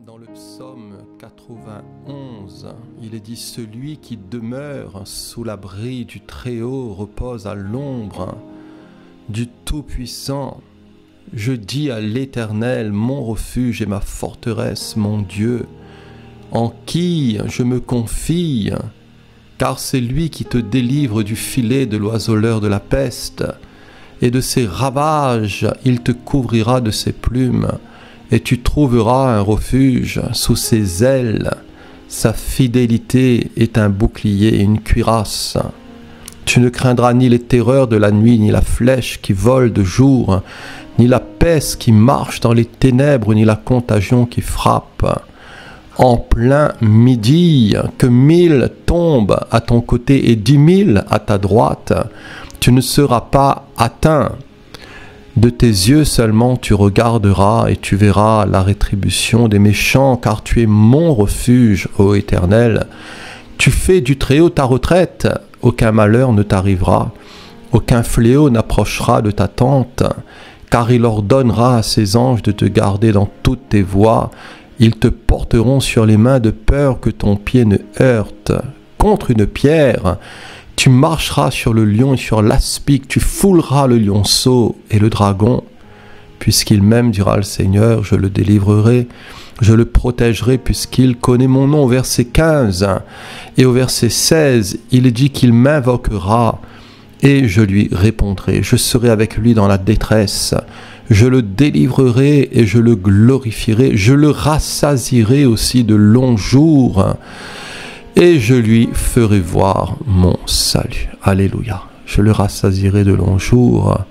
Dans le psaume 91, il est dit « Celui qui demeure sous l'abri du Très-Haut repose à l'ombre du Tout-Puissant. Je dis à l'Éternel, mon refuge et ma forteresse, mon Dieu, en qui je me confie, car c'est lui qui te délivre du filet de l'oiseleur de la peste, et de ses ravages, il te couvrira de ses plumes. Et tu trouveras un refuge sous ses ailes. Sa fidélité est un bouclier et une cuirasse. Tu ne craindras ni les terreurs de la nuit, ni la flèche qui vole de jour, ni la peste qui marche dans les ténèbres, ni la contagion qui frappe. En plein midi, que 1000 tombent à ton côté et 10 000 à ta droite, tu ne seras pas atteint. De tes yeux seulement tu regarderas et tu verras la rétribution des méchants, car tu es mon refuge, ô Éternel. Tu fais du Très-Haut ta retraite, aucun malheur ne t'arrivera, aucun fléau n'approchera de ta tente, car il ordonnera à ses anges de te garder dans toutes tes voies. Ils te porteront sur les mains de peur que ton pied ne heurte contre une pierre. Tu marcheras sur le lion et sur l'aspic, tu fouleras le lionceau et le dragon. Puisqu'il m'aime, dira le Seigneur, je le délivrerai, je le protégerai puisqu'il connaît mon nom. Au verset 15 et au verset 16, il dit qu'il m'invoquera et je lui répondrai. Je serai avec lui dans la détresse, je le délivrerai et je le glorifierai. Je le rassasierai aussi de longs jours. Et je lui ferai voir mon salut. Alléluia. Je le rassasierai de longs jours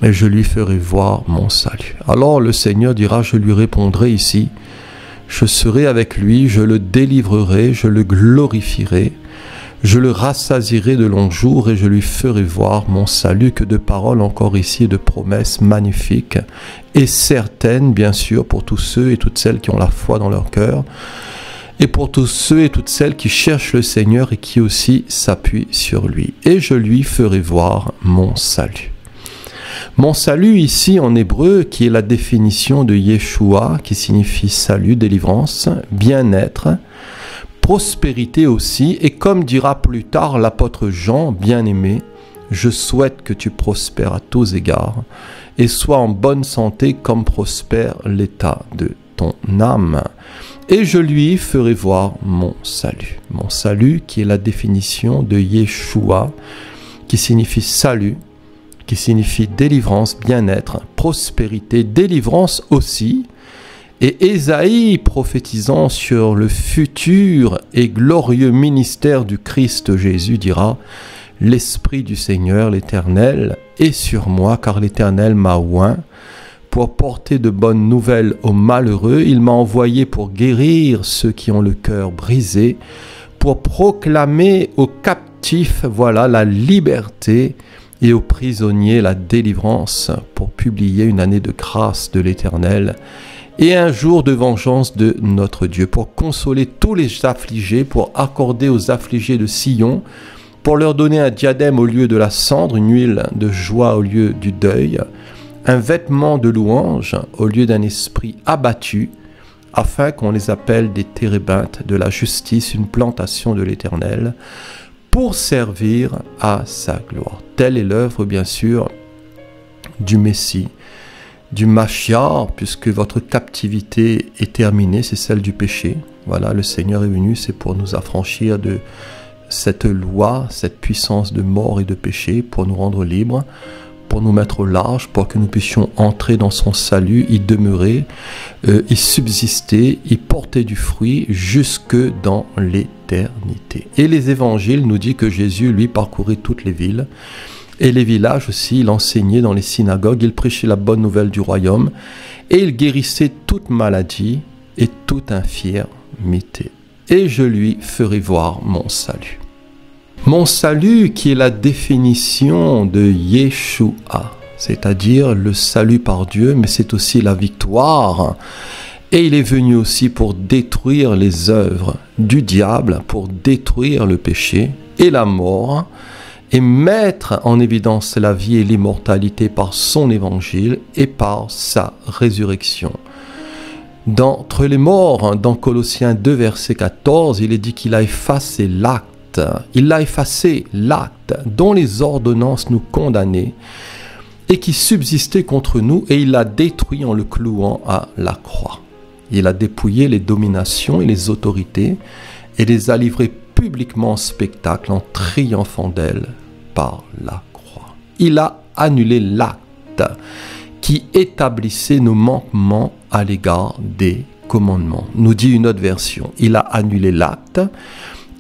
et je lui ferai voir mon salut. Alors le Seigneur dira, je lui répondrai ici, je serai avec lui, je le délivrerai, je le glorifierai, je le rassasierai de longs jours et je lui ferai voir mon salut. Que de paroles encore ici et de promesses magnifiques et certaines, bien sûr, pour tous ceux et toutes celles qui ont la foi dans leur cœur. Et pour tous ceux et toutes celles qui cherchent le Seigneur et qui aussi s'appuient sur lui. Et je lui ferai voir mon salut. Mon salut ici en hébreu, qui est la définition de Yeshua, qui signifie salut, délivrance, bien-être, prospérité aussi. Et comme dira plus tard l'apôtre Jean, bien-aimé, je souhaite que tu prospères à tous égards et sois en bonne santé comme prospère l'état de ton âme. Et je lui ferai voir mon salut. Mon salut qui est la définition de Yeshua, qui signifie salut, qui signifie délivrance, bien-être, prospérité, délivrance aussi. Et Ésaïe, prophétisant sur le futur et glorieux ministère du Christ Jésus, dira « L'Esprit du Seigneur, l'Éternel, est sur moi, car l'Éternel m'a oint. Pour porter de bonnes nouvelles aux malheureux, il m'a envoyé pour guérir ceux qui ont le cœur brisé, pour proclamer aux captifs, voilà, la liberté, et aux prisonniers la délivrance, pour publier une année de grâce de l'Éternel, et un jour de vengeance de notre Dieu, pour consoler tous les affligés, pour accorder aux affligés de Sion, pour leur donner un diadème au lieu de la cendre, une huile de joie au lieu du deuil, un vêtement de louange au lieu d'un esprit abattu, afin qu'on les appelle des térébintes de la justice, une plantation de l'Éternel, pour servir à sa gloire. Telle est l'œuvre, bien sûr, du Messie, du Mashiach, puisque votre captivité est terminée, c'est celle du péché. Voilà, le Seigneur est venu, c'est pour nous affranchir de cette loi, cette puissance de mort et de péché, pour nous rendre libres, pour nous mettre au large, pour que nous puissions entrer dans son salut, y demeurer, y subsister, y porter du fruit jusque dans l'éternité. Et les évangiles nous disent que Jésus, lui, parcourait toutes les villes et les villages aussi. Il enseignait dans les synagogues, il prêchait la bonne nouvelle du royaume et il guérissait toute maladie et toute infirmité. Et je lui ferai voir mon salut. Mon salut qui est la définition de Yeshua, c'est-à-dire le salut par Dieu, mais c'est aussi la victoire. Et il est venu aussi pour détruire les œuvres du diable, pour détruire le péché et la mort, et mettre en évidence la vie et l'immortalité par son évangile et par sa résurrection. d'entre les morts. Dans Colossiens 2, verset 14, il est dit qu'il a effacé l'acte. Il a effacé l'acte dont les ordonnances nous condamnaient et qui subsistait contre nous, et il l'a détruit en le clouant à la croix. Il a dépouillé les dominations et les autorités et les a livrées publiquement en spectacle en triomphant d'elles par la croix. Il a annulé l'acte qui établissait nos manquements à l'égard des commandements. Nous dit une autre version. Il a annulé l'acte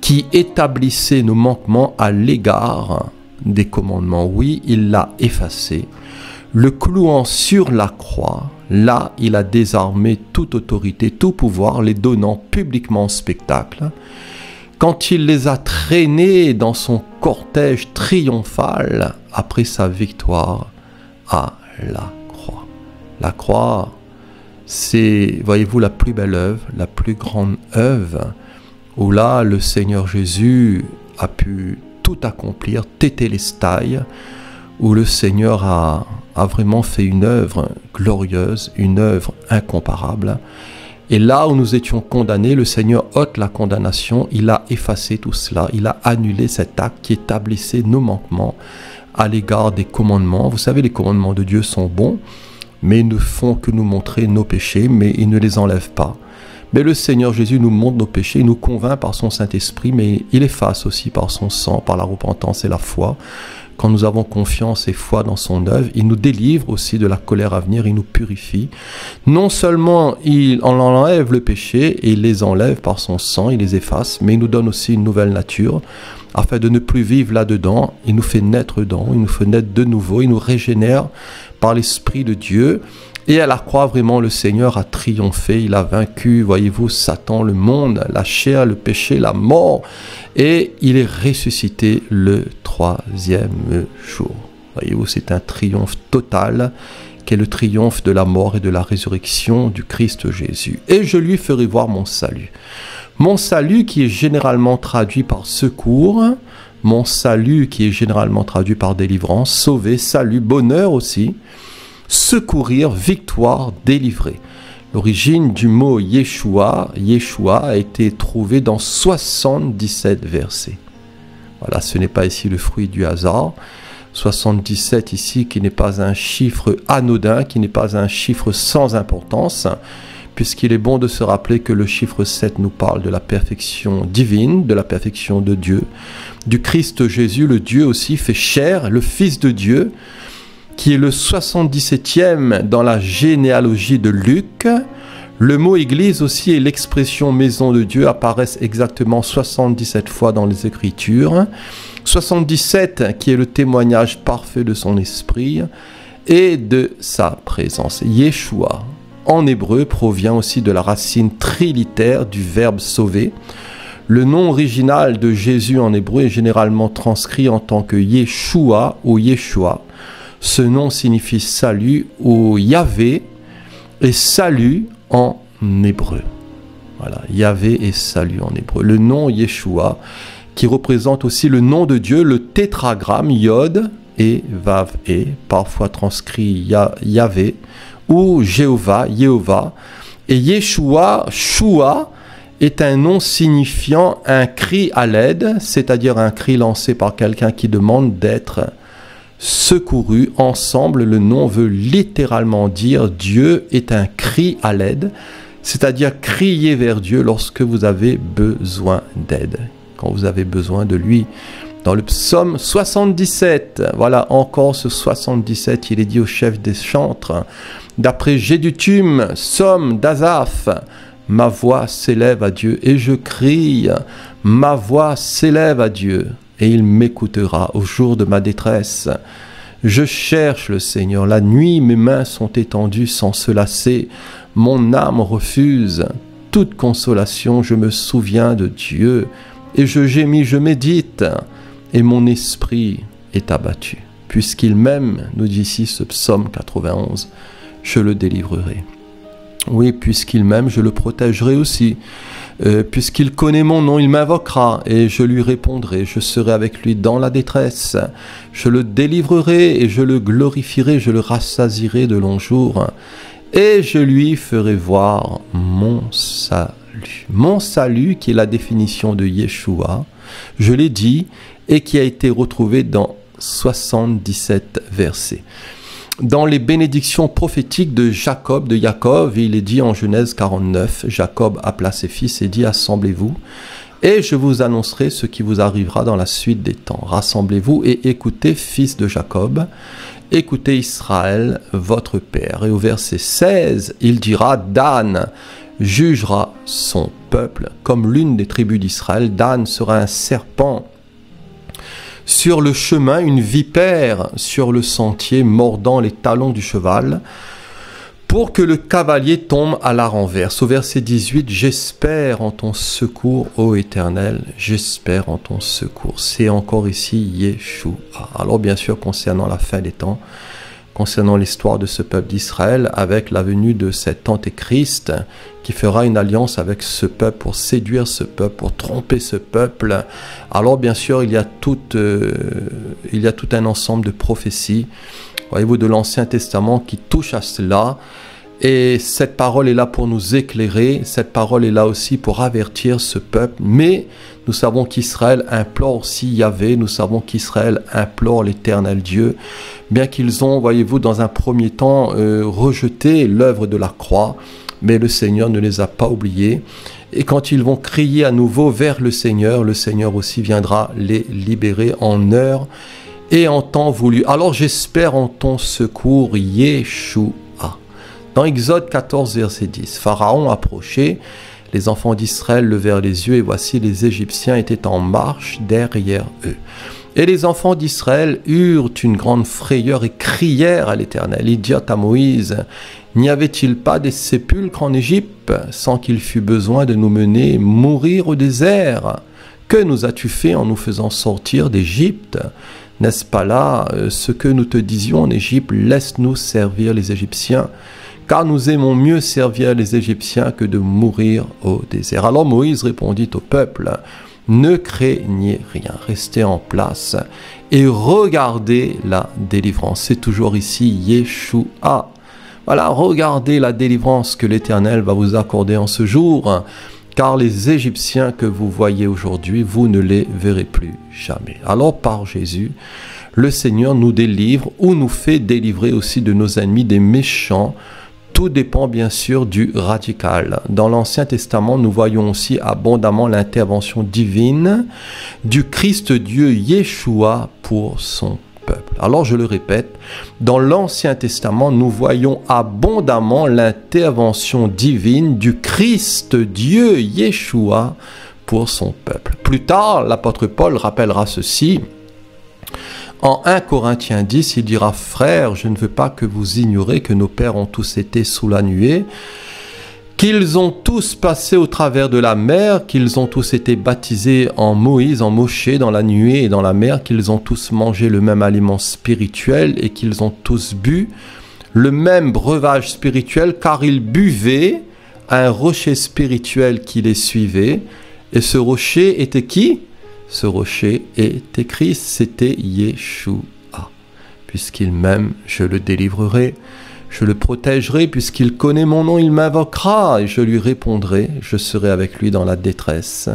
qui établissait nos manquements à l'égard des commandements. Oui, il l'a effacé. Le clouant sur la croix, là, il a désarmé toute autorité, tout pouvoir, les donnant publiquement en spectacle. Quand il les a traînés dans son cortège triomphal après sa victoire à la croix. La croix, c'est, voyez-vous, la plus belle œuvre, la plus grande œuvre, où là, le Seigneur Jésus a pu tout accomplir, tétélestai, où le Seigneur a vraiment fait une œuvre glorieuse, une œuvre incomparable. Et là où nous étions condamnés, le Seigneur ôte la condamnation, il a effacé tout cela, il a annulé cet acte qui établissait nos manquements à l'égard des commandements. Vous savez, les commandements de Dieu sont bons, mais ils ne font que nous montrer nos péchés, mais ils ne les enlèvent pas. Mais le Seigneur Jésus nous montre nos péchés, il nous convainc par son Saint-Esprit, mais il efface aussi par son sang, par la repentance et la foi. Quand nous avons confiance et foi dans son œuvre, il nous délivre aussi de la colère à venir, il nous purifie. Non seulement il en enlève le péché et il les enlève par son sang, il les efface, mais il nous donne aussi une nouvelle nature, afin de ne plus vivre là-dedans. Il nous fait naître dedans, il nous fait naître de nouveau, il nous régénère par l'Esprit de Dieu. Et à la croix, vraiment, le Seigneur a triomphé, il a vaincu, voyez-vous, Satan, le monde, la chair, le péché, la mort, et il est ressuscité le troisième jour. Voyez-vous, c'est un triomphe total, qui est le triomphe de la mort et de la résurrection du Christ Jésus. Et je lui ferai voir mon salut. Mon salut qui est généralement traduit par secours, mon salut qui est généralement traduit par délivrance, sauver, salut, bonheur aussi, secourir, victoire, délivrer. L'origine du mot Yeshua a été trouvée dans 77 versets. Voilà, ce n'est pas ici le fruit du hasard. 77 ici qui n'est pas un chiffre anodin, qui n'est pas un chiffre sans importance, puisqu'il est bon de se rappeler que le chiffre 7 nous parle de la perfection divine, de la perfection de Dieu, du Christ Jésus, le Dieu aussi fait chair, le Fils de Dieu, qui est le 77e dans la généalogie de Luc. Le mot Église aussi et l'expression Maison de Dieu apparaissent exactement 77 fois dans les Écritures. 77 qui est le témoignage parfait de son esprit et de sa présence. Yeshua, en hébreu, provient aussi de la racine trilitère du verbe sauver. Le nom original de Jésus en hébreu est généralement transcrit en tant que Yeshua ou Yeshua. Ce nom signifie salut ou Yahvé et salut en hébreu. Voilà, Yahvé et salut en hébreu. Le nom Yeshua qui représente aussi le nom de Dieu, le tétragramme Yod et Vav et, parfois transcrit Yahvé ou Jéhovah, Yehovah. Et Yeshua, Shua, est un nom signifiant un cri à l'aide, c'est-à-dire un cri lancé par quelqu'un qui demande d'être secouru. Ensemble, le nom veut littéralement dire Dieu est un cri à l'aide, c'est-à-dire crier vers Dieu lorsque vous avez besoin d'aide, quand vous avez besoin de lui. Dans le psaume 77, voilà encore ce 77, il est dit au chef des chantres, d'après Jéduthune, psaume d'Asaph, ma voix s'élève à Dieu et je crie, ma voix s'élève à Dieu et il m'écoutera au jour de ma détresse. Je cherche le Seigneur, la nuit mes mains sont étendues sans se lasser, mon âme refuse toute consolation, je me souviens de Dieu et je gémis, je médite et mon esprit est abattu. Puisqu'il m'aime, nous dit ici ce psaume 91, je le délivrerai. Oui, puisqu'il m'aime, je le protégerai aussi. Puisqu'il connaît mon nom, il m'invoquera et je lui répondrai. Je serai avec lui dans la détresse. Je le délivrerai et je le glorifierai, je le rassasierai de longs jours et je lui ferai voir mon salut. Mon salut, qui est la définition de Yeshua, je l'ai dit, et qui a été retrouvé dans 77 versets. Dans les bénédictions prophétiques de Jacob, il est dit en Genèse 49, Jacob appela ses fils et dit, assemblez-vous, et je vous annoncerai ce qui vous arrivera dans la suite des temps. Rassemblez-vous et écoutez, fils de Jacob, écoutez Israël, votre père. Et au verset 16, il dira, Dan jugera son peuple comme l'une des tribus d'Israël. Dan sera un serpent sur le chemin, une vipère sur le sentier, mordant les talons du cheval, pour que le cavalier tombe à la renverse. Au verset 18, j'espère en ton secours, ô Éternel, j'espère en ton secours. C'est encore ici Yeshua. Alors bien sûr, concernant la fin des temps, concernant l'histoire de ce peuple d'Israël, avec la venue de cet antéchrist qui fera une alliance avec ce peuple pour séduire ce peuple, pour tromper ce peuple. Alors bien sûr, il y a tout un ensemble de prophéties, voyez-vous, de l'Ancien Testament qui touchent à cela. Et cette parole est là pour nous éclairer, cette parole est là aussi pour avertir ce peuple. Mais nous savons qu'Israël implore aussi Yahvé, nous savons qu'Israël implore l'Éternel Dieu, bien qu'ils ont, voyez-vous, dans un premier temps rejeté l'œuvre de la croix, mais le Seigneur ne les a pas oubliés. Et quand ils vont crier à nouveau vers le Seigneur aussi viendra les libérer en heure et en temps voulu. Alors j'espère en ton secours, Yeshua. Dans Exode 14, verset 10, Pharaon approchait, les enfants d'Israël levèrent les yeux et voici les Égyptiens étaient en marche derrière eux. Et les enfants d'Israël eurent une grande frayeur et crièrent à l'Éternel. Ils dirent à Moïse, n'y avait-il pas des sépulcres en Égypte sans qu'il fût besoin de nous mener mourir au désert? Que nous as-tu fait en nous faisant sortir d'Égypte? N'est-ce pas là ce que nous te disions en Égypte? Laisse-nous servir les Égyptiens, car nous aimons mieux servir les Égyptiens que de mourir au désert. Alors Moïse répondit au peuple, ne craignez rien, restez en place et regardez la délivrance. C'est toujours ici Yeshua. Voilà, regardez la délivrance que l'Éternel va vous accorder en ce jour, car les Égyptiens que vous voyez aujourd'hui, vous ne les verrez plus jamais. Alors par Jésus, le Seigneur nous délivre ou nous fait délivrer aussi de nos ennemis, des méchants. Tout dépend bien sûr du radical. Dans l'Ancien Testament, nous voyons aussi abondamment l'intervention divine du Christ Dieu Yeshua pour son peuple. Alors je le répète, dans l'Ancien Testament, nous voyons abondamment l'intervention divine du Christ Dieu Yeshua pour son peuple. Plus tard, l'apôtre Paul rappellera ceci. En 1 Corinthiens 10, il dira « Frères, je ne veux pas que vous ignorez que nos pères ont tous été sous la nuée, qu'ils ont tous passé au travers de la mer, qu'ils ont tous été baptisés en Moïse, en Moshé, dans la nuée et dans la mer, qu'ils ont tous mangé le même aliment spirituel et qu'ils ont tous bu le même breuvage spirituel, car ils buvaient un rocher spirituel qui les suivait. Et ce rocher était qui ? Ce rocher était Christ, c'était Yeshua. Puisqu'il m'aime, je le délivrerai, je le protégerai, puisqu'il connaît mon nom, il m'invoquera, et je lui répondrai, je serai avec lui dans la détresse.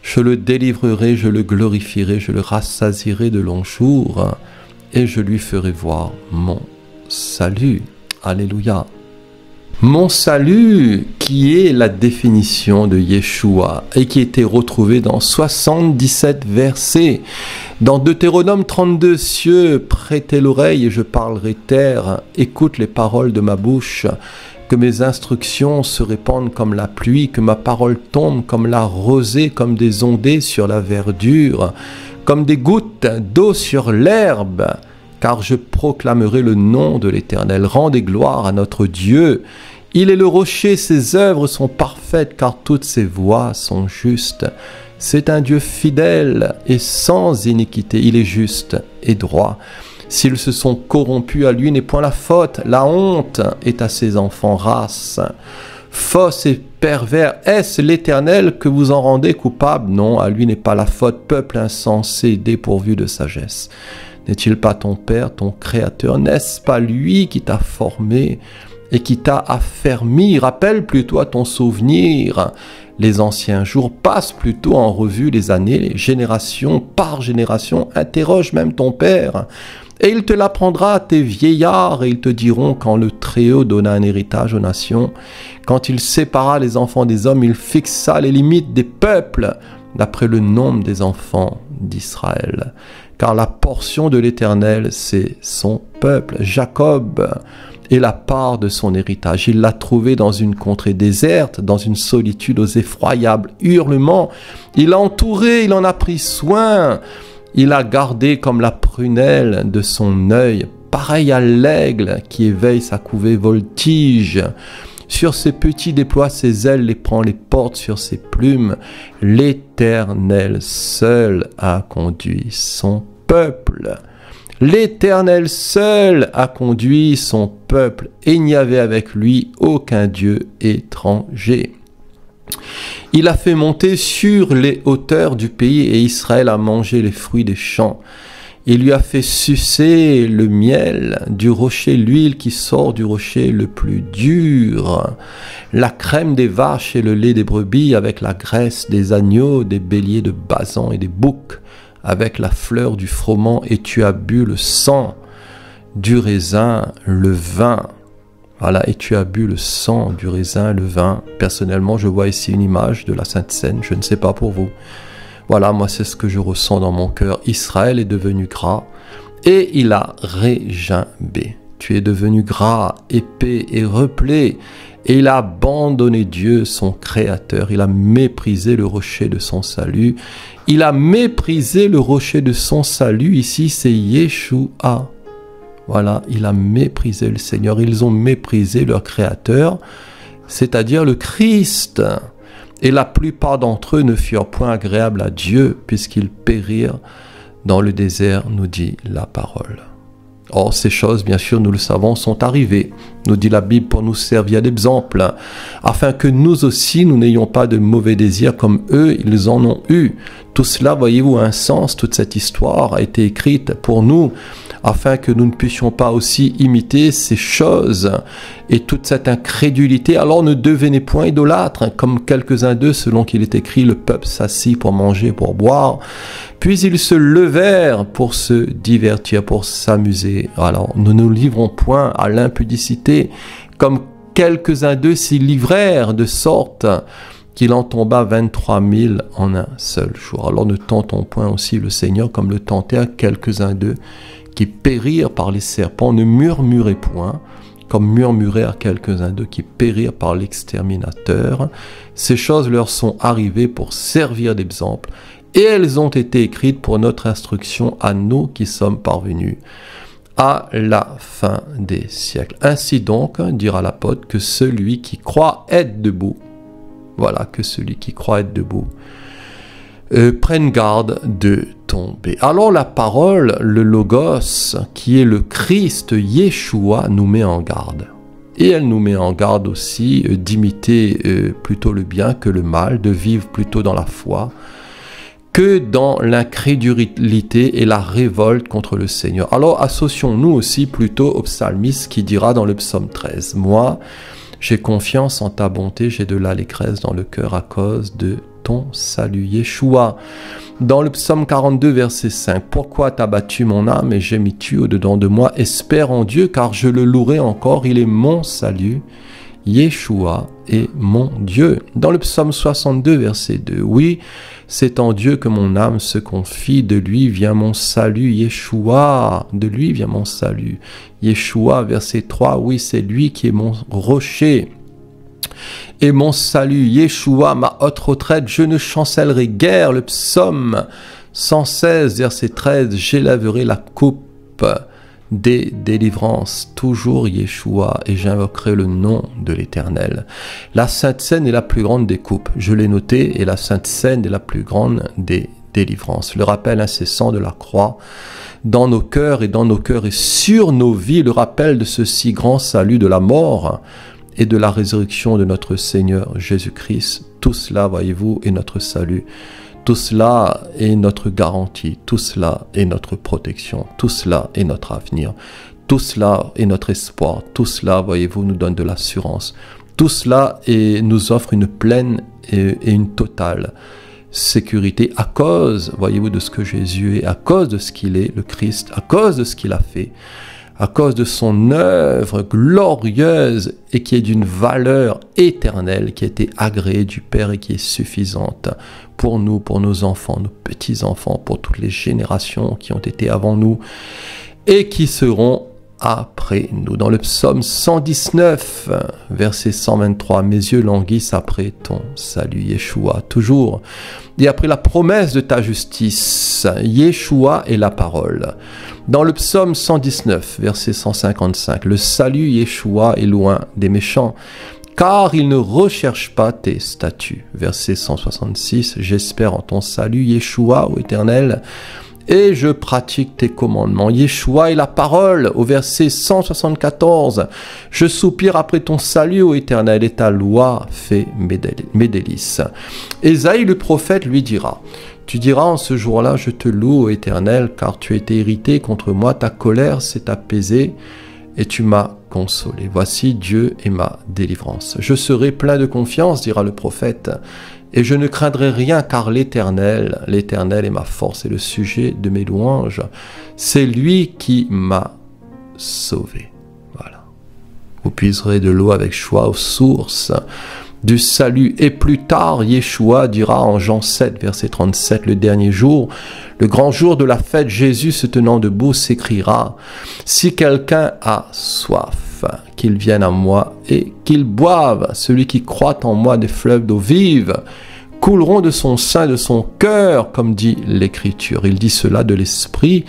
Je le délivrerai, je le glorifierai, je le rassasierai de longs jours, et je lui ferai voir mon salut. Alléluia. Mon salut, qui est la définition de Yeshua et qui était retrouvé dans 77 versets. Dans Deutéronome 32, cieux, prêtez l'oreille et je parlerai terre, écoute les paroles de ma bouche, que mes instructions se répandent comme la pluie, que ma parole tombe comme la rosée, comme des ondées sur la verdure, comme des gouttes d'eau sur l'herbe. Car je proclamerai le nom de l'Éternel. Rendez gloire à notre Dieu. Il est le rocher, ses œuvres sont parfaites, car toutes ses voies sont justes. C'est un Dieu fidèle et sans iniquité. Il est juste et droit. S'ils se sont corrompus, à lui n'est point la faute. La honte est à ses enfants, race. Fausse et pervers, est-ce l'Éternel que vous en rendez coupable? Non, à lui n'est pas la faute. Peuple insensé, dépourvu de sagesse. N'est-il pas ton Père, ton Créateur? N'est-ce pas lui qui t'a formé? et qui t'a affermi. Rappelle plutôt à ton souvenir les anciens jours, passe plutôt en revue les années, génération par génération, interroge même ton père, et il te l'apprendra à tes vieillards, et ils te diront quand le Très-Haut donna un héritage aux nations, quand il sépara les enfants des hommes, il fixa les limites des peuples, d'après le nombre des enfants d'Israël. Car la portion de l'Éternel, c'est son peuple. Jacob est la part de son héritage. Il l'a trouvé dans une contrée déserte, dans une solitude aux effroyables hurlements. Il l'a entouré, il en a pris soin. Il a gardé comme la prunelle de son œil, pareil à l'aigle qui éveille sa couvée voltige. Sur ses petits déploie ses ailes, les prend, les porte sur ses plumes. L'Éternel seul a conduit son peuple. L'Éternel seul a conduit son peuple, et il n'y avait avec lui aucun Dieu étranger. Il a fait monter sur les hauteurs du pays, et Israël a mangé les fruits des champs. Il lui a fait sucer le miel du rocher, l'huile qui sort du rocher le plus dur, la crème des vaches et le lait des brebis, avec la graisse des agneaux, des béliers de Basan et des boucs, avec la fleur du froment, et tu as bu le sang du raisin, le vin. Voilà, et tu as bu le sang du raisin, le vin. Personnellement, je vois ici une image de la Sainte Seine, je ne sais pas pour vous. Voilà, moi c'est ce que je ressens dans mon cœur. Israël est devenu gras et il a régimbé. Tu es devenu gras, épais et replé, et il a abandonné Dieu, son Créateur. Il a méprisé le rocher de son salut. Il a méprisé le rocher de son salut. Ici, c'est Yeshua. Voilà, il a méprisé le Seigneur. Ils ont méprisé leur Créateur, c'est-à-dire le Christ. Et la plupart d'entre eux ne furent point agréables à Dieu, puisqu'ils périrent dans le désert, nous dit la parole. Or, ces choses, bien sûr, nous le savons, sont arrivées, nous dit la Bible, pour nous servir d'exemple, afin que nous aussi, nous n'ayons pas de mauvais désirs comme eux, ils en ont eu. Tout cela, voyez-vous, a un sens, toute cette histoire a été écrite pour nous, afin que nous ne puissions pas aussi imiter ces choses et toute cette incrédulité. Alors ne devenez point idolâtres, comme quelques-uns d'eux, selon qu'il est écrit, le peuple s'assit pour manger, pour boire, puis ils se levèrent pour se divertir, pour s'amuser. Alors ne nous livrons point à l'impudicité, comme quelques-uns d'eux s'y livrèrent, de sorte qu'il en tomba 23 000 en un seul jour. Alors ne tentons point aussi le Seigneur comme le tentèrent quelques-uns d'eux, qui périrent par les serpents. Ne murmurez point, comme murmurèrent quelques-uns d'eux qui périrent par l'exterminateur. Ces choses leur sont arrivées pour servir d'exemple, et elles ont été écrites pour notre instruction à nous qui sommes parvenus à la fin des siècles. Ainsi donc, dira l'apôtre, que celui qui croit être debout, voilà, que celui qui croit être debout, prenne garde de tomber. Alors la parole, le Logos, qui est le Christ, Yeshua, nous met en garde. Et elle nous met en garde aussi d'imiter plutôt le bien que le mal, de vivre plutôt dans la foi que dans l'incrédulité et la révolte contre le Seigneur. Alors associons-nous aussi plutôt au psalmiste qui dira dans le psaume 13, « Moi, j'ai confiance en ta bonté, j'ai de l'allégresse dans le cœur à cause de ton salut. » Yeshua, dans le psaume 42, verset 5, « Pourquoi t'as battu mon âme et gémis-tu au-dedans de moi? Espère en Dieu, car je le louerai encore, il est mon salut. Yeshua est mon Dieu. » Dans le psaume 62, verset 2, « Oui, c'est en Dieu que mon âme se confie, de lui vient mon salut. Yeshua, de lui vient mon salut. » Yeshua, verset 3, « Oui, c'est lui qui est mon rocher et mon salut. Yeshua, ma haute retraite, je ne chancellerai guère. » Le psaume 116, verset 13, « J'élèverai la coupe des délivrances, toujours Yeshua, et j'invoquerai le nom de l'Éternel. » La Sainte Seine est la plus grande des coupes, je l'ai noté, et la Sainte Seine est la plus grande des délivrances. Le rappel incessant de la croix dans nos cœurs et sur nos vies, le rappel de ce si grand salut de la mort et de la résurrection de notre Seigneur Jésus-Christ. Tout cela, voyez-vous, est notre salut. Tout cela est notre garantie, tout cela est notre protection, tout cela est notre avenir, Tout cela est notre espoir. Tout cela, voyez-vous, nous donne de l'assurance. Tout cela nous offre une pleine et une totale sécurité à cause, voyez-vous, de ce que Jésus est, à cause de ce qu'il est, le Christ, à cause de ce qu'il a fait, à cause de son œuvre glorieuse et qui est d'une valeur éternelle, qui a été agréée du Père et qui est suffisante pour nous, pour nos enfants, nos petits-enfants, pour toutes les générations qui ont été avant nous et qui seront après nous. Dans le psaume 119, verset 123, « Mes yeux languissent après ton salut, Yeshua, toujours. Et après la promesse de ta justice, Yeshua est la parole. » Dans le psaume 119, verset 155, « Le salut, Yeshua, est loin des méchants, car ils ne recherchent pas tes statuts. » Verset 166, « J'espère en ton salut, Yeshua, ô Éternel, et je pratique tes commandements. » Yeshua est la parole, au verset 174. « Je soupire après ton salut, ô Éternel, et ta loi fait mes délices. » Ésaïe le prophète lui dira, « Tu diras en ce jour-là, je te loue, ô Éternel, car tu as été irrité contre moi, ta colère s'est apaisée, et tu m'as consolé. Voici Dieu est ma délivrance. Je serai plein de confiance, dira le prophète, et je ne craindrai rien, car l'Éternel est ma force et le sujet de mes louanges. C'est lui qui m'a sauvé. » Voilà. Vous puiserez de l'eau avec choix aux sources du salut. Et plus tard, Yeshua dira en Jean 7, verset 37, « Le dernier jour, le grand jour de la fête, Jésus se tenant debout s'écriera, « Si quelqu'un a soif, qu'il vienne à moi et qu'il boive. Celui qui croit en moi, des fleuves d'eau vive couleront de son sein, de son cœur, comme dit l'Écriture. » Il dit cela de l'Esprit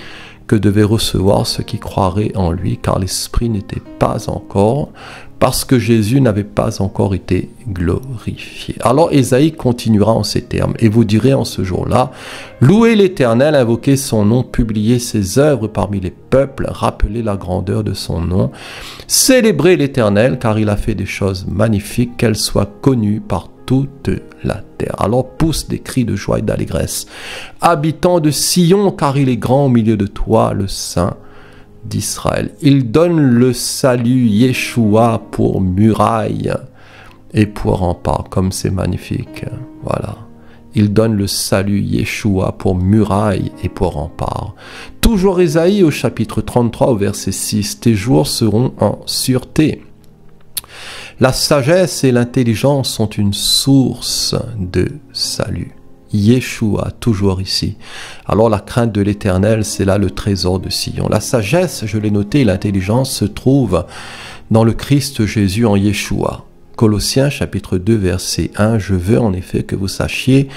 que devaient recevoir ceux qui croiraient en lui, car l'Esprit n'était pas encore, parce que Jésus n'avait pas encore été glorifié. Alors Ésaïe continuera en ces termes, « Et vous direz en ce jour-là, louez l'Éternel, invoquez son nom, publiez ses œuvres parmi les peuples, rappelez la grandeur de son nom, célébrez l'Éternel, car il a fait des choses magnifiques, qu'elles soient connues par toute la terre. » Alors pousse des cris de joie et d'allégresse. « Habitants de Sion, car il est grand au milieu de toi, le Saint d'Israël. » Il donne le salut Yeshua pour muraille et pour rempart, comme c'est magnifique. Voilà. Il donne le salut Yeshua pour muraille et pour rempart. Toujours Ésaïe au chapitre 33 au verset 6. « Tes jours seront en sûreté. La sagesse et l'intelligence sont une source de salut. » Yeshua, toujours ici. Alors la crainte de l'Éternel, c'est là le trésor de Sion. La sagesse, je l'ai noté, et l'intelligence se trouvent dans le Christ Jésus en Yeshua. Colossiens chapitre 2 verset 1, « Je veux en effet que vous sachiez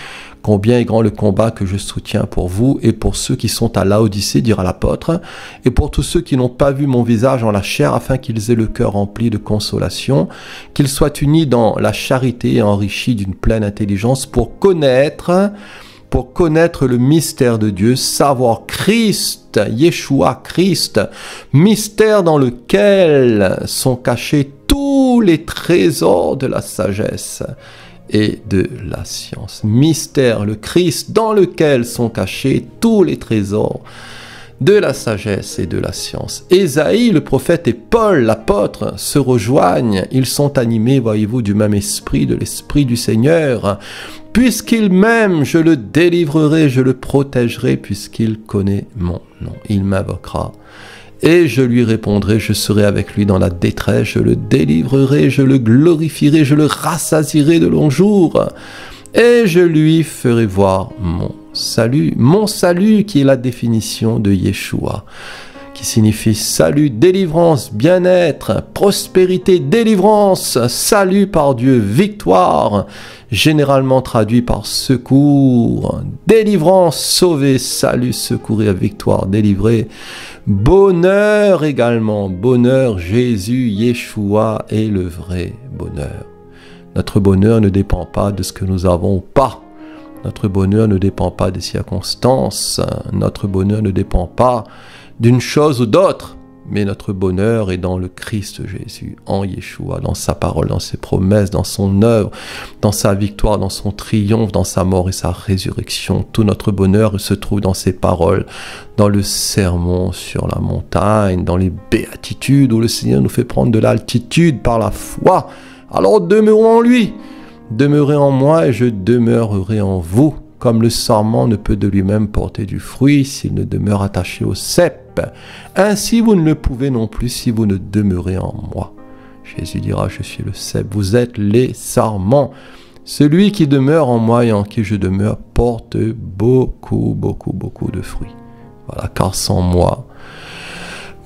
combien est grand le combat que je soutiens pour vous et pour ceux qui sont à Laodicée, dira l'apôtre, et pour tous ceux qui n'ont pas vu mon visage en la chair, afin qu'ils aient le cœur rempli de consolation, qu'ils soient unis dans la charité et enrichis d'une pleine intelligence pour connaître le mystère de Dieu, savoir Christ, Yeshua, Christ, mystère dans lequel sont cachés tous les trésors de la sagesse et de la science. Mystère, le Christ, dans lequel sont cachés tous les trésors de la sagesse et de la science. Ésaïe, le prophète, et Paul, l'apôtre, se rejoignent. Ils sont animés, voyez-vous, du même esprit, de l'esprit du Seigneur. Puisqu'il m'aime, je le délivrerai, je le protégerai, puisqu'il connaît mon nom. Il m'invoquera. Et je lui répondrai, je serai avec lui dans la détresse, je le délivrerai, je le glorifierai, je le rassasierai de longs jours. Et je lui ferai voir mon salut qui est la définition de Yeshua, qui signifie salut, délivrance, bien-être, prospérité, délivrance, salut par Dieu, victoire, généralement traduit par secours, délivrance, sauver, salut, secourir, victoire, délivrer, bonheur également, bonheur, Jésus, Yeshua est le vrai bonheur. Notre bonheur ne dépend pas de ce que nous avons ou pas. Notre bonheur ne dépend pas des circonstances. Notre bonheur ne dépend pas d'une chose ou d'autre. Mais notre bonheur est dans le Christ Jésus, en Yeshua, dans sa parole, dans ses promesses, dans son œuvre, dans sa victoire, dans son triomphe, dans sa mort et sa résurrection. Tout notre bonheur se trouve dans ses paroles, dans le sermon sur la montagne, dans les béatitudes où le Seigneur nous fait prendre de l'altitude par la foi. Alors demeurons en lui, demeurez en moi et je demeurerai en vous. Comme le sarment ne peut de lui-même porter du fruit s'il ne demeure attaché au cep. Ainsi vous ne le pouvez non plus si vous ne demeurez en moi. Jésus dira, je suis le cep, vous êtes les sarments. Celui qui demeure en moi et en qui je demeure porte beaucoup de fruits. Voilà, car sans moi,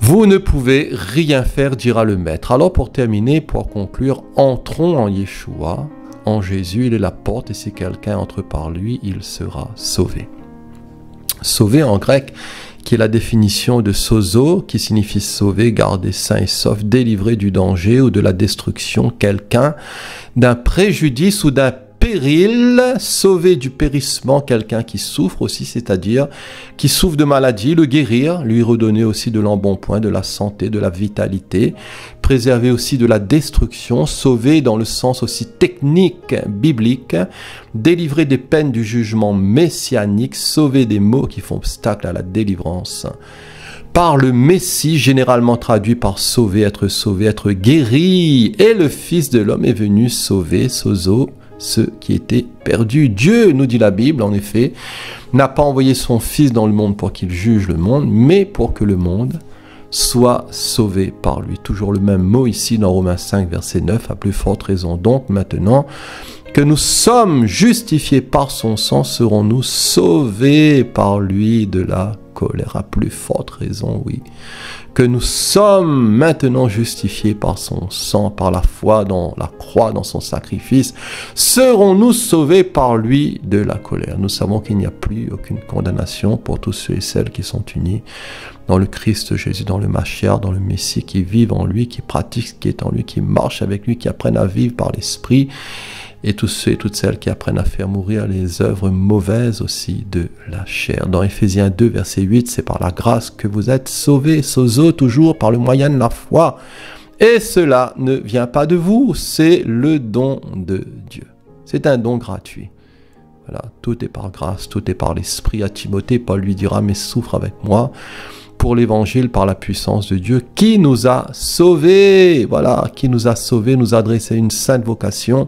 vous ne pouvez rien faire, dira le Maître. Alors pour terminer, pour conclure, entrons en Yeshua. En Jésus, il est la porte et si quelqu'un entre par lui, il sera sauvé. Sauvé en grec, qui est la définition de sozo, qui signifie sauver, garder sain et sauf, délivrer du danger ou de la destruction quelqu'un, d'un préjudice ou d'un péril, sauver du périssement quelqu'un qui souffre aussi, c'est-à-dire qui souffre de maladie, le guérir, lui redonner aussi de l'embonpoint, de la santé, de la vitalité, préserver aussi de la destruction, sauver dans le sens aussi technique, biblique, délivrer des peines du jugement messianique, sauver des maux qui font obstacle à la délivrance. Par le Messie, généralement traduit par sauver, être guéri, et le Fils de l'homme est venu sauver, sozo, ceux qui étaient perdus. Dieu, nous dit la Bible, en effet, n'a pas envoyé son Fils dans le monde pour qu'il juge le monde, mais pour que le monde soit sauvé par lui. Toujours le même mot ici dans Romains 5, verset 9, à plus forte raison donc maintenant que nous sommes justifiés par son sang, serons-nous sauvés par lui de la colère. À plus forte raison, oui. Que nous sommes maintenant justifiés par son sang, par la foi dans la croix, dans son sacrifice, serons-nous sauvés par lui de la colère. Nous savons qu'il n'y a plus aucune condamnation pour tous ceux et celles qui sont unis dans le Christ Jésus, dans le Mashiach, dans le Messie, qui vivent en lui, qui pratiquent ce qui est en lui, qui marchent avec lui, qui apprennent à vivre par l'Esprit, et tous ceux et toutes celles qui apprennent à faire mourir les œuvres mauvaises aussi de la chair. Dans Éphésiens 2, verset 8, c'est par la grâce que vous êtes sauvés, sozo, toujours par le moyen de la foi. Et cela ne vient pas de vous, c'est le don de Dieu. C'est un don gratuit. Voilà, tout est par grâce, tout est par l'Esprit. À Timothée, Paul lui dira, mais souffre avec moi pour l'évangile par la puissance de Dieu qui nous a sauvés, voilà, qui nous a sauvés, nous a adressé une sainte vocation,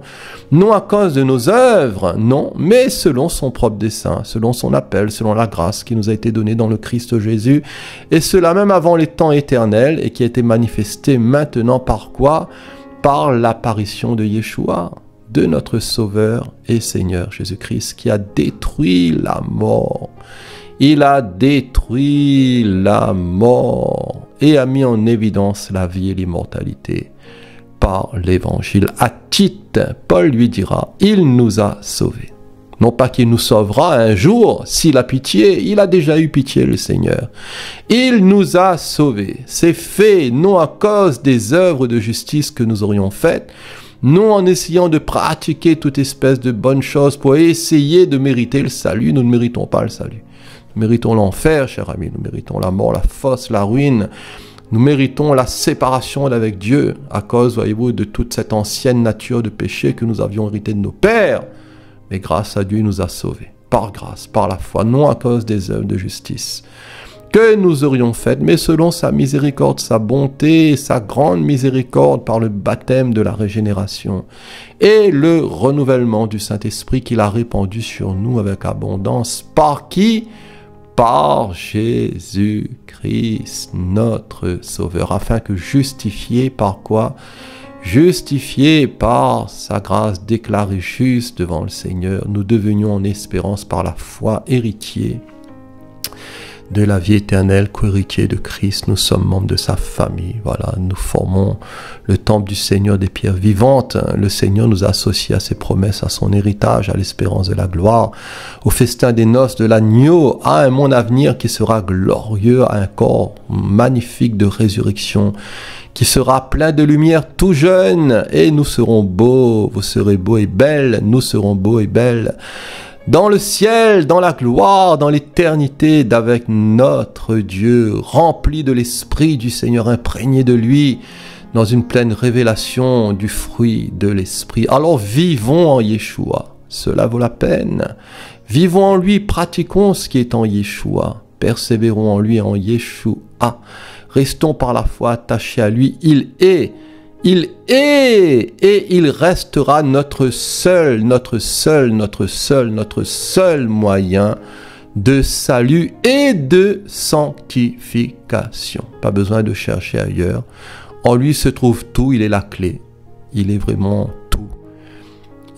non à cause de nos œuvres, non, mais selon son propre dessein, selon son appel, selon la grâce qui nous a été donnée dans le Christ Jésus, et cela même avant les temps éternels, et qui a été manifesté maintenant par quoi? Par l'apparition de Yeshua, de notre Sauveur et Seigneur Jésus-Christ, qui a détruit la mort. Il a détruit la mort et a mis en évidence la vie et l'immortalité par l'évangile. À titre, Paul lui dira, il nous a sauvés. Non pas qu'il nous sauvera un jour, s'il a pitié, il a déjà eu pitié le Seigneur. Il nous a sauvés. C'est fait non à cause des œuvres de justice que nous aurions faites, non en essayant de pratiquer toute espèce de bonnes choses pour essayer de mériter le salut. Nous ne méritons pas le salut. Nous méritons l'enfer, cher ami, nous méritons la mort, la fosse, la ruine. Nous méritons la séparation d'avec Dieu à cause, voyez-vous, de toute cette ancienne nature de péché que nous avions hérité de nos pères. Mais grâce à Dieu, il nous a sauvés, par grâce, par la foi, non à cause des œuvres de justice que nous aurions faites, mais selon sa miséricorde, sa bonté, sa grande miséricorde par le baptême de la régénération et le renouvellement du Saint-Esprit qu'il a répandu sur nous avec abondance. Par qui? Par Jésus-Christ, notre Sauveur, afin que justifiés par quoi? Justifiés par sa grâce déclarée juste devant le Seigneur, nous devenions en espérance par la foi héritiers de la vie éternelle, co-héritiers de Christ. Nous sommes membres de sa famille. Voilà, nous formons le temple du Seigneur des pierres vivantes. Le Seigneur nous a associés à ses promesses, à son héritage, à l'espérance de la gloire, au festin des noces de l'agneau, à un monde à venir qui sera glorieux, à un corps magnifique de résurrection, qui sera plein de lumière tout jeune, et nous serons beaux, vous serez beaux et belles, nous serons beaux et belles, dans le ciel, dans la gloire, dans l'éternité, d'avec notre Dieu, rempli de l'Esprit du Seigneur, imprégné de lui, dans une pleine révélation du fruit de l'Esprit. Alors vivons en Yeshua, cela vaut la peine. Vivons en lui, pratiquons ce qui est en Yeshua, persévérons en lui, en Yeshua. Restons par la foi attachés à lui, il est et il restera notre seul moyen de salut et de sanctification. Pas besoin de chercher ailleurs. En lui se trouve tout, il est la clé. Il est vraiment tout.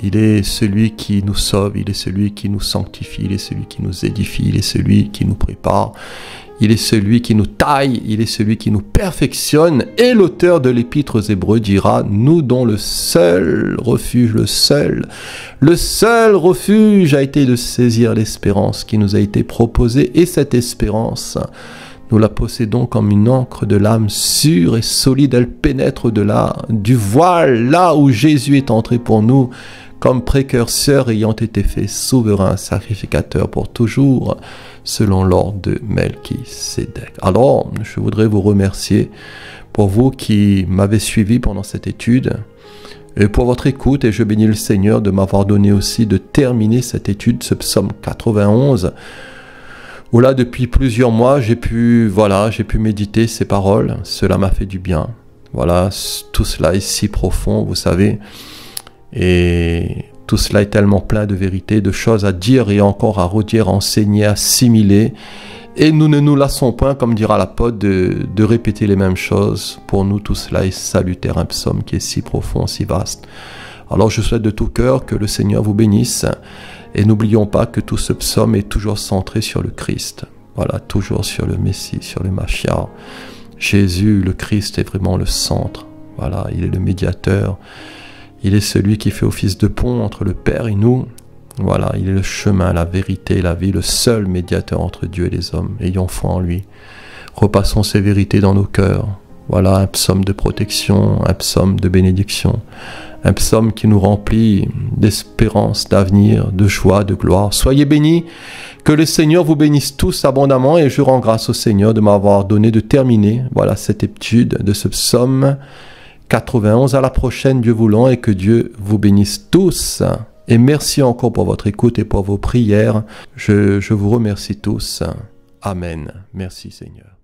Il est celui qui nous sauve, il est celui qui nous sanctifie, il est celui qui nous édifie, il est celui qui nous prépare. Il est celui qui nous taille, il est celui qui nous perfectionne. Et l'auteur de l'Épître aux Hébreux dira, nous dont le seul refuge a été de saisir l'espérance qui nous a été proposée. Et cette espérance, nous la possédons comme une ancre de l'âme sûre et solide. Elle pénètre du voile, là où Jésus est entré pour nous, comme précurseur ayant été fait souverain sacrificateur pour toujours, selon l'ordre de Melchisédek. Alors, je voudrais vous remercier pour vous qui m'avez suivi pendant cette étude et pour votre écoute, et je bénis le Seigneur de m'avoir donné aussi de terminer cette étude, ce psaume 91, où là, depuis plusieurs mois, j'ai pu méditer ces paroles. Cela m'a fait du bien. Voilà, tout cela est si profond, vous savez. Et tout cela est tellement plein de vérité, de choses à dire et encore à redire, à enseigner, à assimiler. Et nous ne nous lassons point, comme dira l'apôtre, de répéter les mêmes choses. Pour nous, tout cela est salutaire, un psaume qui est si profond, si vaste. Alors je souhaite de tout cœur que le Seigneur vous bénisse. Et n'oublions pas que tout ce psaume est toujours centré sur le Christ. Voilà, toujours sur le Messie, sur le Mashiach. Jésus, le Christ, est vraiment le centre. Voilà, il est le médiateur. Il est celui qui fait office de pont entre le Père et nous. Voilà, il est le chemin, la vérité, la vie, le seul médiateur entre Dieu et les hommes. Ayons foi en lui. Repassons ces vérités dans nos cœurs. Voilà, un psaume de protection, un psaume de bénédiction, un psaume qui nous remplit d'espérance, d'avenir, de joie, de gloire. Soyez bénis, que le Seigneur vous bénisse tous abondamment, et je rends grâce au Seigneur de m'avoir donné de terminer, voilà, cette étude de ce psaume 91. À la prochaine, Dieu voulant, et que Dieu vous bénisse tous. Et merci encore pour votre écoute et pour vos prières. Je vous remercie tous. Amen. Merci Seigneur.